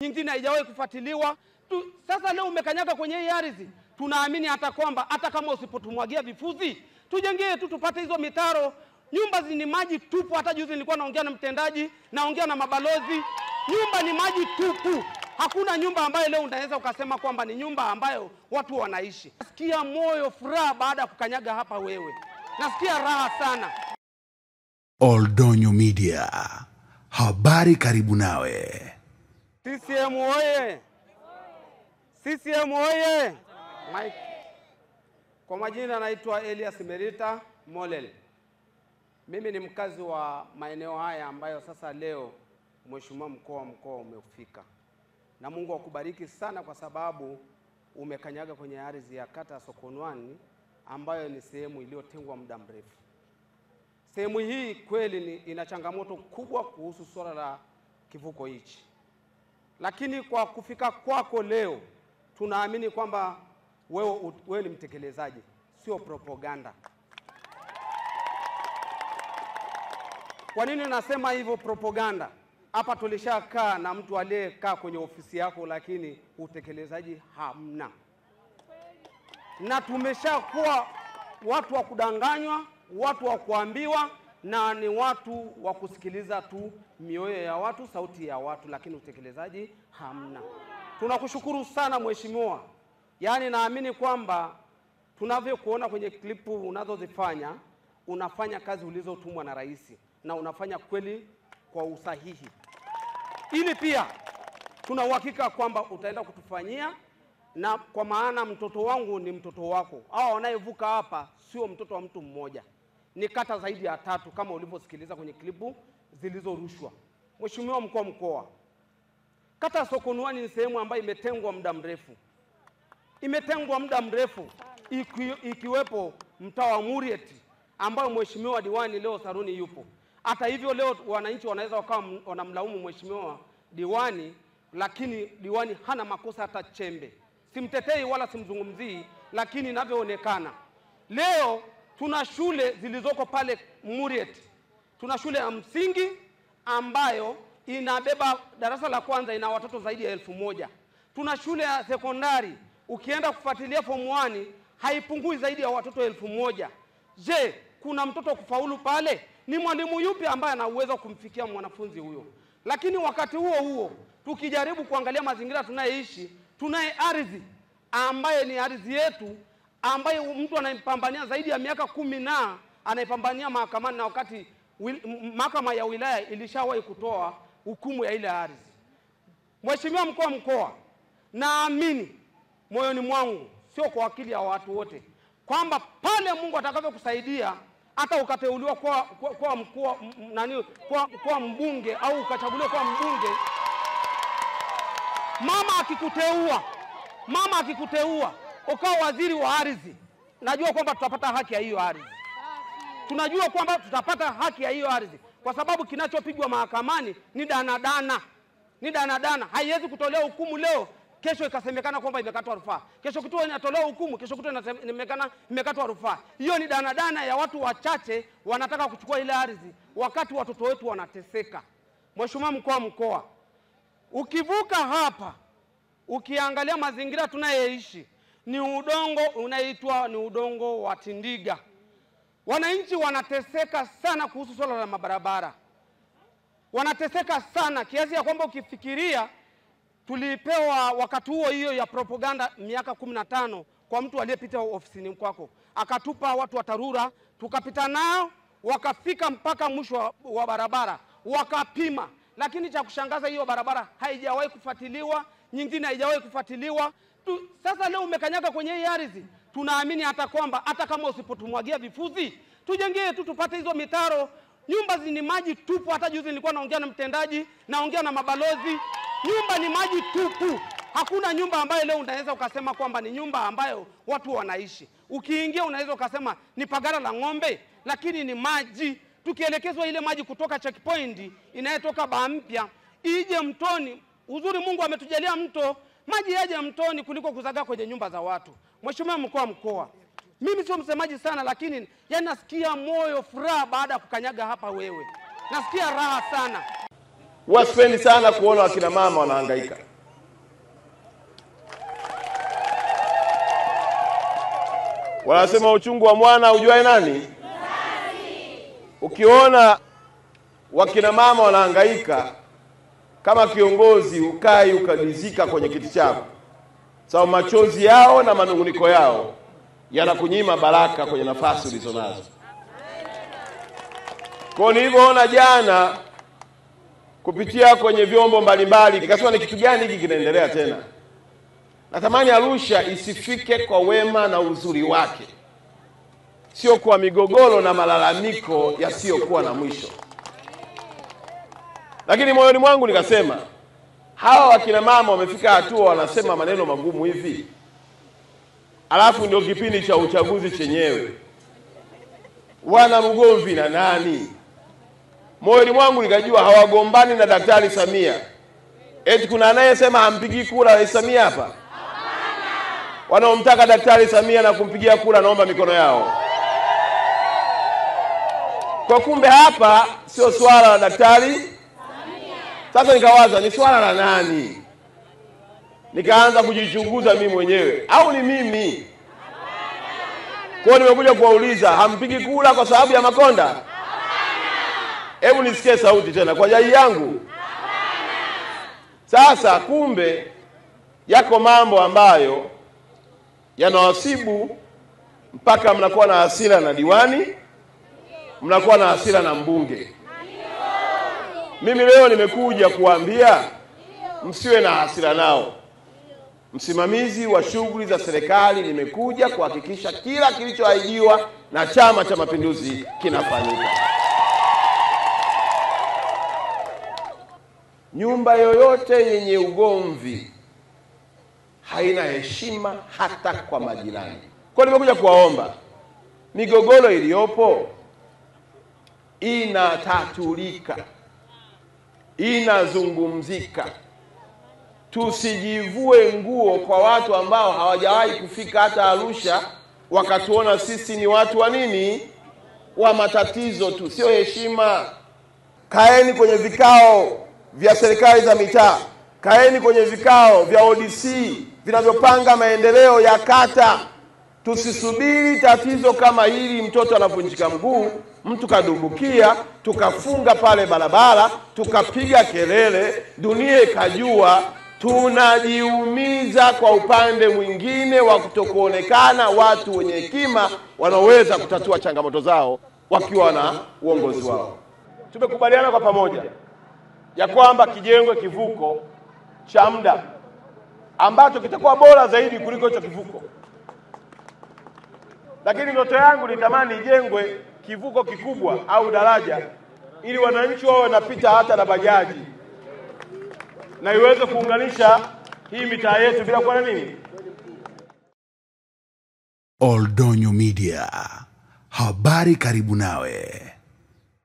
nyingine haijawahi kufuatiliwa. Sasa leo umekanyaga kwenye hii ardhi, tunaamini hata kwamba hata kama usipotumwagia vifuzi, tujengee tu tupate hizo mitaro. Nyumba ni maji tupu. Hata juzi nilikuwa naongea na mtendaji, naongea na mabalozi, nyumba ni maji tupu. Hakuna nyumba ambayo leo unaweza ukasema kwamba ni nyumba ambayo watu wanaishi. Nasikia moyo furaha baada ya kukanyaga hapa wewe. Nasikia raha sana. Oldonyo Media. Habari karibu nawe. CCM oye! CCM oye! Mike. Kwa majina naitwa Elias Merita Molel. Mimi ni mkazi wa maeneo haya ambayo sasa leo Mheshimiwa mkuu wa mkoa umefika. Na Mungu akubariki sana kwa sababu umekanyaga kwenye ardhi ya kata Sokonwani ambayo ni sehemu iliyotengwa muda mrefu. Sehemu hii kweli ina changamoto kubwa kuhusu swala la kivuko hichi. Lakini kwa kufika kwako leo tunaamini kwamba wewe ni mtekelezaji, sio propaganda. Kwa nini nasema hivyo propaganda? Hapa tulishakaa na mtu aliyekaa kwenye ofisi yako lakini utekelezaji hamna. Na tumeshakuwa watu wa kudanganywa, watu wa kuambiwa, na ni watu wa kusikiliza tu mioyo ya watu, sauti ya watu, lakini utekelezaji hamna. Tunakushukuru sana mheshimiwa. Yaani naamini kwamba tunavyokuona kwenye klipu unazozifanya, unafanya kazi ulizotumwa na rais na unafanya kweli kwa usahihi. Ili pia tuna uhakika kwamba utaenda kutufanyia, na kwa maana mtoto wangu ni mtoto wako. Hao wanayevuka hapa sio mtoto wa mtu mmoja. Ni kata zaidi ya 3 kama ulivyosikiliza kwenye klipu zilizorushwa. Mheshimiwa mkuu wa mkoa, kata Sokonwani ni sehemu ambayo imetengwa muda mrefu. Imetengwa muda mrefu ikiwepo mtaa wa Murieti ambao mheshimiwa diwani leo Saruni yupo. Hata hivyo leo wananchi wanaweza wakawa wanamlaumu mheshimiwa diwani, lakini diwani hana makosa hata chembe. Simtetei wala simzungumzii, lakini inavyoonekana leo tuna shule zilizoko pale Murieti. Tuna shule ya msingi ambayo inabeba darasa la kwanza ina watoto zaidi ya 1000. Tuna shule ya sekondari ukienda kufuatilia form 1 haipungui zaidi ya watoto 1000. Je, kuna mtoto kufaulu pale? Ni mwalimu yupi ambaye ana uwezo kumfikia mwanafunzi huyo? Lakini wakati huo huo tukijaribu kuangalia mazingira tunayeishi, tunaye ardhi ambaye ni ardhi yetu ambaye mtu anaipambania zaidi ya miaka 10 na anaipambania mahakamani, na wakati mahakama ya wilaya ilishawahi kutoa hukumu ya ile ardhi. Mheshimiwa mkuu wa mkoa, naamini moyoni mwangu, sio kwa akili ya watu wote, kwamba pale Mungu atakavyokusaidia hata ukateuliwa kwa mkuu kwa mbunge au ukachaguliwa kwa mbunge, mama akikuteua ukawa waziri wa ardhi, najua kwamba tutapata haki ya hiyo ardhi. Tunajua kwamba tutapata haki ya hiyo ardhi kwa sababu kinachopigwa mahakamani ni danadana. Ni danadana. Haiwezi kutolewa hukumu leo, kesho ikasemekana kwamba imekatwa rufaa. Kesho kutwa inatolewa hukumu, kesho kutwa inasemekana imekatwa rufaa. Hiyo ni danadana ya watu wachache wanataka kuchukua ile ardhi wakati watoto wetu wanateseka. Mheshimiwa mkuu wa mkoa, ukivuka hapa, ukiangalia mazingira tunayeishi, ni udongo unaitwa ni udongo wa tindiga. Wananchi wanateseka sana kuhusu swala la mabarabara. Wanateseka sana kiasi ya kwamba ukifikiria tulipewa wakati huo hiyo ya propaganda miaka 15 kwa mtu aliyepita ofisini kwako. Akatupa watu wa TARURA, tukapita nao, wakafika mpaka mwisho wa barabara, wakapima. Lakini cha kushangaza hiyo barabara haijawahi kufuatiliwa, nyingine haijawahi kufuatiliwa. Sasa leo umekanyaga kwenye hii ardhi, tunaamini hata kwamba hata kama usipotumwagia vifuzi, tujengee tu tupate hizo mitaro. Nyumba ni maji tupu. Hata juzi nilikuwa naongea na mtendaji, naongea na mabalozi, nyumba ni maji tupu. Hakuna nyumba ambayo leo unaweza ukasema kwamba ni nyumba ambayo watu wanaishi. Ukiingia unaweza ukasema ni pagara la ng'ombe, lakini ni maji. Tukielekezwa ile maji kutoka checkpoint inayotoka Bampya ije mtoni. Uzuri Mungu ametujalia mto, maji yaje mtoni kuliko kuzaga kwenye nyumba za watu. Mheshimiwa mkuu wa mkoa, mimi sio msemaji sana, lakini nasikia moyo furaha baada ya kukanyaga hapa wewe. Nasikia raha sana. Huwa sipendi sana kuona wakina mama wanahangaika. Wanasema uchungu wa mwana ujuae nani? Ukiona wakina mama wanahangaika, kama kiongozi ukai ukadizika kwenye kiti chako, sababu machozi yao na manunguniko yao yanakunyima baraka kwenye nafasi ulizonazo. Kwa nilivyoona jana kupitia kwenye vyombo mbalimbali, nikasema ni kitu gani hiki kinaendelea tena? Natamani Arusha isifike kwa wema na uzuri wake, sio kwa migogoro na malalamiko yasiyokuwa na mwisho. Lakini moyoni mwangu nikasema, hawa wakina mama wamefika hatua wanasema maneno magumu hivi, alafu ndio kipindi cha uchaguzi chenyewe, wana mgomvi na nani? Moyoni mwangu nikajua hawagombani na Daktari Samia. Eti kuna anayesema hampigi kura Rais Samia hapa? Wanaomtaka Daktari Samia na kumpigia kura naomba mikono yao. Kwa kumbe hapa sio swala la Daktari Samia. Sasa nikawaza ni swala la nani? Nikaanza kujichunguza mimi mwenyewe, au ni mimi? Kwa nimekuja kuwauliza, hampigi kura kwa sababu ya Makonda? Hebu nisikie sauti tena kwa jai yangu. Sasa kumbe yako mambo ambayo yanawasibu mpaka mnakuwa na hasira na diwani, mnakuwa na hasira na mbunge. Mimi leo nimekuja kuambia msiwe na hasira nao. Msimamizi wa shughuli za serikali nimekuja kuhakikisha kila kilichoahidiwa na Chama cha Mapinduzi kinafanyika. Nyumba yoyote yenye ugomvi haina heshima hata kwa majirani. Kwa nimekuja kuwaomba, migogoro iliyopo inatatulika, inazungumzika. Tusijivue nguo kwa watu ambao hawajawahi kufika hata Arusha wakatuona sisi ni watu wa nini? Wa matatizo tu, sio heshima. Kaeni kwenye vikao vya serikali za mitaa, kaeni kwenye vikao vya ODC vinavyopanga maendeleo ya kata. Tusisubiri tatizo kama hili, mtoto anavunjika mguu, mtu kadumbukia, tukafunga pale barabara, tukapiga kelele, dunia ikajua. Tunajiumiza kwa upande mwingine wa kutokuonekana watu wenye hekima wanaoweza kutatua changamoto zao wakiwa na uongozi wao. Tumekubaliana kwa pamoja ya kwamba kijengwe kivuko cha muda ambacho kitakuwa bora zaidi kuliko hicho kivuko. Lakini ndoto yangu nitamani ijengwe kivuko kikubwa au daraja ili wananchi wao wanapita hata na bajaji na iweze kuunganisha hii mitaa yetu bila kuwa na nini? Oldonyo Media, habari karibu nawe.